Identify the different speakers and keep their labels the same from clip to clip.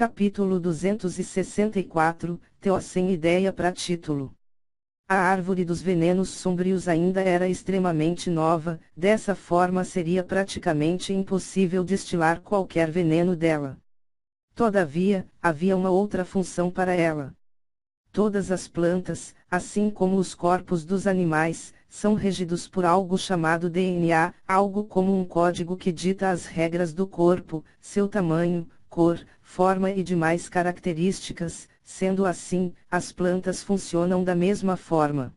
Speaker 1: Capítulo 264, Teó sem ideia para título. A árvore dos venenos sombrios ainda era extremamente nova, dessa forma seria praticamente impossível destilar qualquer veneno dela. Todavia, havia uma outra função para ela. Todas as plantas, assim como os corpos dos animais, são regidos por algo chamado DNA, algo como um código que dita as regras do corpo, seu tamanho, cor, forma e demais características. Sendo assim, as plantas funcionam da mesma forma.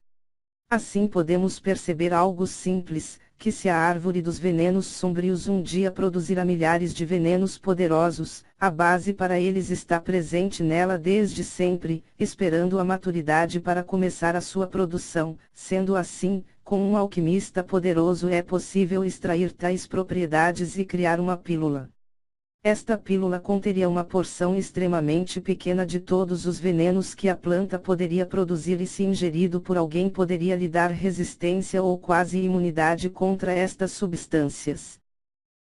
Speaker 1: Assim podemos perceber algo simples, que se a árvore dos venenos sombrios um dia produzirá milhares de venenos poderosos, a base para eles está presente nela desde sempre, esperando a maturidade para começar a sua produção. Sendo assim, com um alquimista poderoso é possível extrair tais propriedades e criar uma pílula. Esta pílula conteria uma porção extremamente pequena de todos os venenos que a planta poderia produzir e se ingerido por alguém poderia lhe dar resistência ou quase imunidade contra estas substâncias.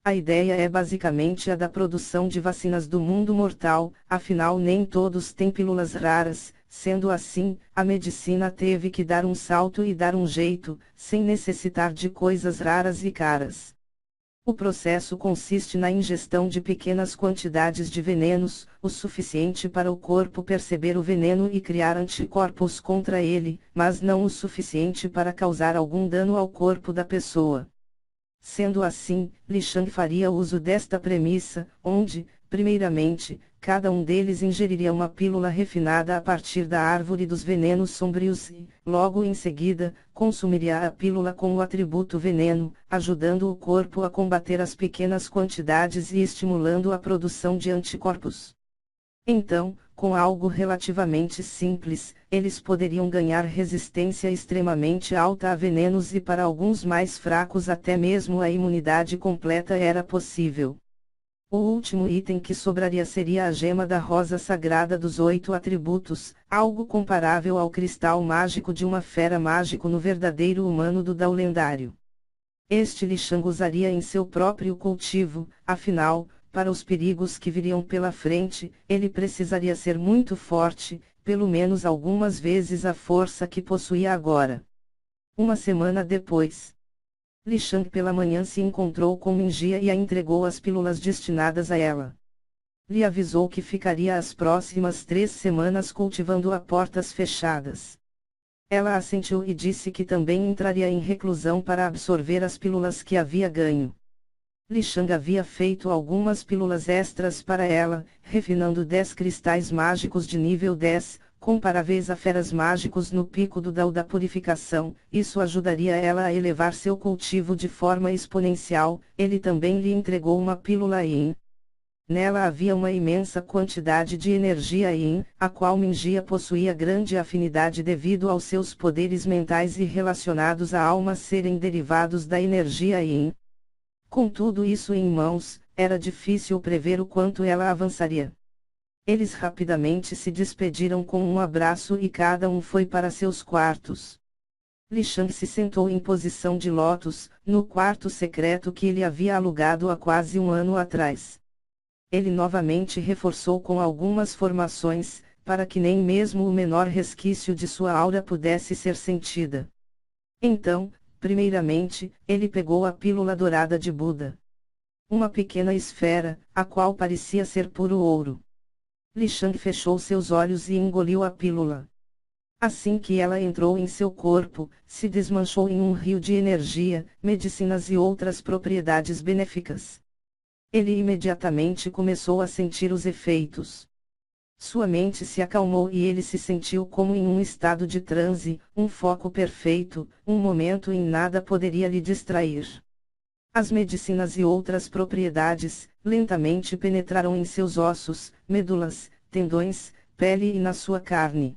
Speaker 1: A ideia é basicamente a da produção de vacinas do mundo mortal, afinal nem todos têm pílulas raras, sendo assim, a medicina teve que dar um salto e dar um jeito, sem necessitar de coisas raras e caras. O processo consiste na ingestão de pequenas quantidades de venenos, o suficiente para o corpo perceber o veneno e criar anticorpos contra ele, mas não o suficiente para causar algum dano ao corpo da pessoa. Sendo assim, Li Shang faria uso desta premissa, onde, primeiramente, cada um deles ingeriria uma pílula refinada a partir da árvore dos venenos sombrios e, logo em seguida, consumiria a pílula com o atributo veneno, ajudando o corpo a combater as pequenas quantidades e estimulando a produção de anticorpos. Então, com algo relativamente simples, eles poderiam ganhar resistência extremamente alta a venenos e para alguns mais fracos até mesmo a imunidade completa era possível. O último item que sobraria seria a gema da rosa sagrada dos 8 atributos, algo comparável ao cristal mágico de uma fera mágico no verdadeiro humano do Dao lendário. Este Li Shang usaria em seu próprio cultivo, afinal, para os perigos que viriam pela frente, ele precisaria ser muito forte, pelo menos algumas vezes a força que possuía agora. Uma semana depois, Li Shang pela manhã se encontrou com Minjia e a entregou as pílulas destinadas a ela. Lhe avisou que ficaria as próximas 3 semanas cultivando a portas fechadas. Ela assentiu e disse que também entraria em reclusão para absorver as pílulas que havia ganho. Li Shang havia feito algumas pílulas extras para ela, refinando 10 cristais mágicos de nível 10, comparáveis a feras mágicos no pico do Dao da purificação. Isso ajudaria ela a elevar seu cultivo de forma exponencial. Ele também lhe entregou uma pílula Yin. Nela havia uma imensa quantidade de energia Yin, a qual Minjia possuía grande afinidade devido aos seus poderes mentais e relacionados à alma serem derivados da energia Yin. Com tudo isso em mãos, era difícil prever o quanto ela avançaria. Eles rapidamente se despediram com um abraço e cada um foi para seus quartos. Li Shang se sentou em posição de lótus, no quarto secreto que ele havia alugado há quase um ano atrás. Ele novamente reforçou com algumas formações, para que nem mesmo o menor resquício de sua aura pudesse ser sentida. Então, primeiramente, ele pegou a pílula dourada de Buda. Uma pequena esfera, a qual parecia ser puro ouro. Li Shang fechou seus olhos e engoliu a pílula. Assim que ela entrou em seu corpo, se desmanchou em um rio de energia, medicinas e outras propriedades benéficas. Ele imediatamente começou a sentir os efeitos. Sua mente se acalmou e ele se sentiu como em um estado de transe, um foco perfeito, um momento em nada poderia lhe distrair. As medicinas e outras propriedades, lentamente penetraram em seus ossos, medulas, tendões, pele e na sua carne.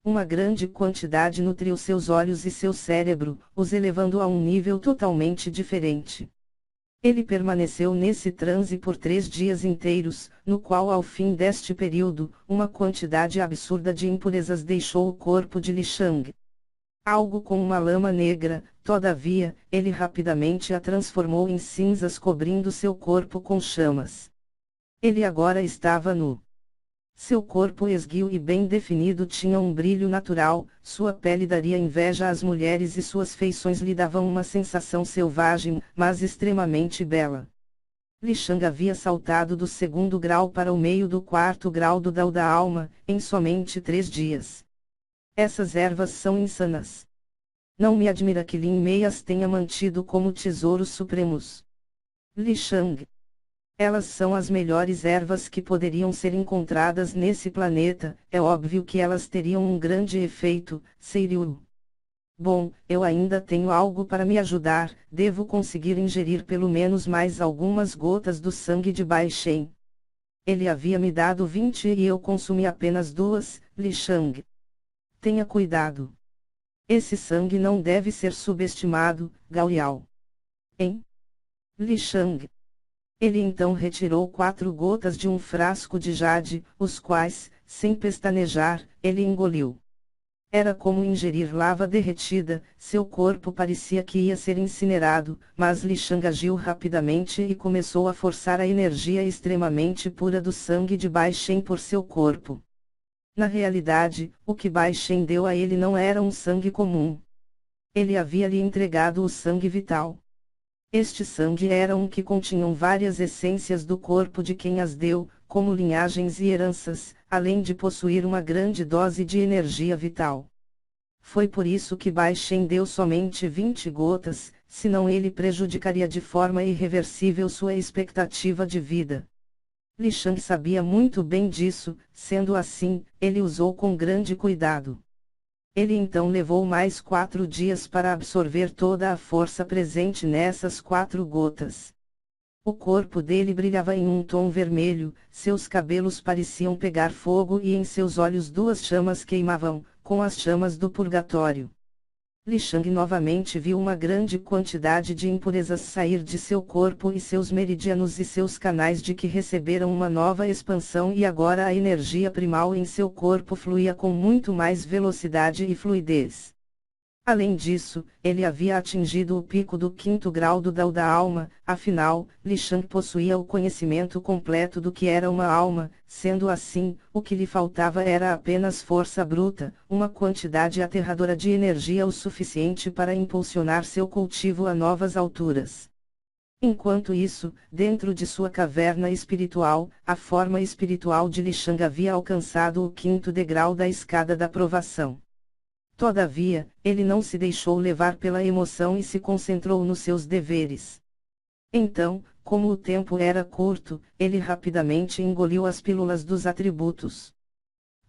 Speaker 1: Uma grande quantidade nutriu seus olhos e seu cérebro, os elevando a um nível totalmente diferente. Ele permaneceu nesse transe por 3 dias inteiros, no qual ao fim deste período, uma quantidade absurda de impurezas deixou o corpo de Li Shang. Algo com uma lama negra, todavia, ele rapidamente a transformou em cinzas cobrindo seu corpo com chamas. Ele agora estava nu. Seu corpo esguio e bem definido tinha um brilho natural, sua pele daria inveja às mulheres e suas feições lhe davam uma sensação selvagem, mas extremamente bela. Li Shang havia saltado do 2º grau para o meio do 4º grau do Dao da alma, em somente 3 dias. Essas ervas são insanas. Não me admira que Lin Mei as tenha mantido como tesouros supremos. Li Shang. Elas são as melhores ervas que poderiam ser encontradas nesse planeta, é óbvio que elas teriam um grande efeito, Seiryu. Bom, eu ainda tenho algo para me ajudar, devo conseguir ingerir pelo menos mais algumas gotas do sangue de Bai Shen. Ele havia me dado 20 e eu consumi apenas 2, Li Shang. Tenha cuidado. Esse sangue não deve ser subestimado, Gao Yao. Hein? Li Shang. Ele então retirou 4 gotas de um frasco de jade, os quais, sem pestanejar, ele engoliu. Era como ingerir lava derretida, seu corpo parecia que ia ser incinerado, mas Li Shang agiu rapidamente e começou a forçar a energia extremamente pura do sangue de Bai Shen por seu corpo. Na realidade, o que Bai Shen deu a ele não era um sangue comum. Ele havia lhe entregado o sangue vital. Este sangue era um que continham várias essências do corpo de quem as deu, como linhagens e heranças, além de possuir uma grande dose de energia vital. Foi por isso que Bai Shen deu somente 20 gotas, senão ele prejudicaria de forma irreversível sua expectativa de vida. Li Shang sabia muito bem disso, sendo assim, ele usou com grande cuidado. Ele então levou mais 4 dias para absorver toda a força presente nessas 4 gotas. O corpo dele brilhava em um tom vermelho, seus cabelos pareciam pegar fogo e em seus olhos 2 chamas queimavam, com as chamas do purgatório. Li Shang novamente viu uma grande quantidade de impurezas sair de seu corpo e seus meridianos e seus canais de que receberam uma nova expansão e agora a energia primal em seu corpo fluía com muito mais velocidade e fluidez. Além disso, ele havia atingido o pico do 5º grau do Dao da alma, afinal, Li Shang possuía o conhecimento completo do que era uma alma, sendo assim, o que lhe faltava era apenas força bruta, uma quantidade aterradora de energia o suficiente para impulsionar seu cultivo a novas alturas. Enquanto isso, dentro de sua caverna espiritual, a forma espiritual de Li Shang havia alcançado o 5º degrau da escada da provação. Todavia, ele não se deixou levar pela emoção e se concentrou nos seus deveres. Então, como o tempo era curto, ele rapidamente engoliu as pílulas dos atributos.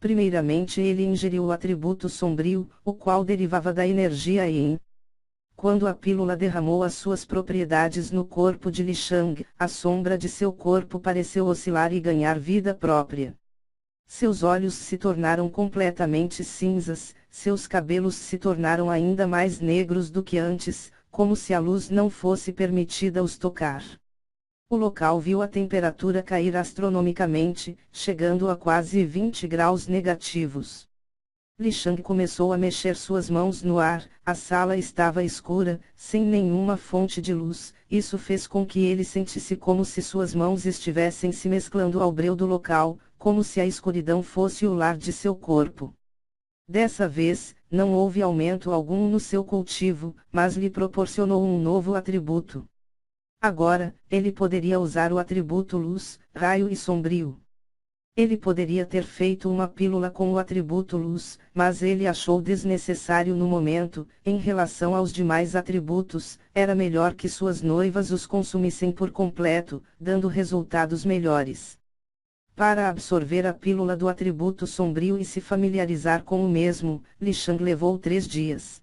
Speaker 1: Primeiramente ele ingeriu o atributo sombrio, o qual derivava da energia Yin. Quando a pílula derramou as suas propriedades no corpo de Li Shang, a sombra de seu corpo pareceu oscilar e ganhar vida própria. Seus olhos se tornaram completamente cinzas, seus cabelos se tornaram ainda mais negros do que antes, como se a luz não fosse permitida os tocar. O local viu a temperatura cair astronomicamente, chegando a quase 20 graus negativos. Li Shang começou a mexer suas mãos no ar, a sala estava escura, sem nenhuma fonte de luz, isso fez com que ele sentisse como se suas mãos estivessem se mesclando ao breu do local, como se a escuridão fosse o lar de seu corpo. Dessa vez, não houve aumento algum no seu cultivo, mas lhe proporcionou um novo atributo. Agora, ele poderia usar o atributo luz, raio e sombrio. Ele poderia ter feito uma pílula com o atributo luz, mas ele achou desnecessário no momento. Em relação aos demais atributos, era melhor que suas noivas os consumissem por completo, dando resultados melhores. Para absorver a pílula do atributo sombrio e se familiarizar com o mesmo, Li Shang levou 3 dias.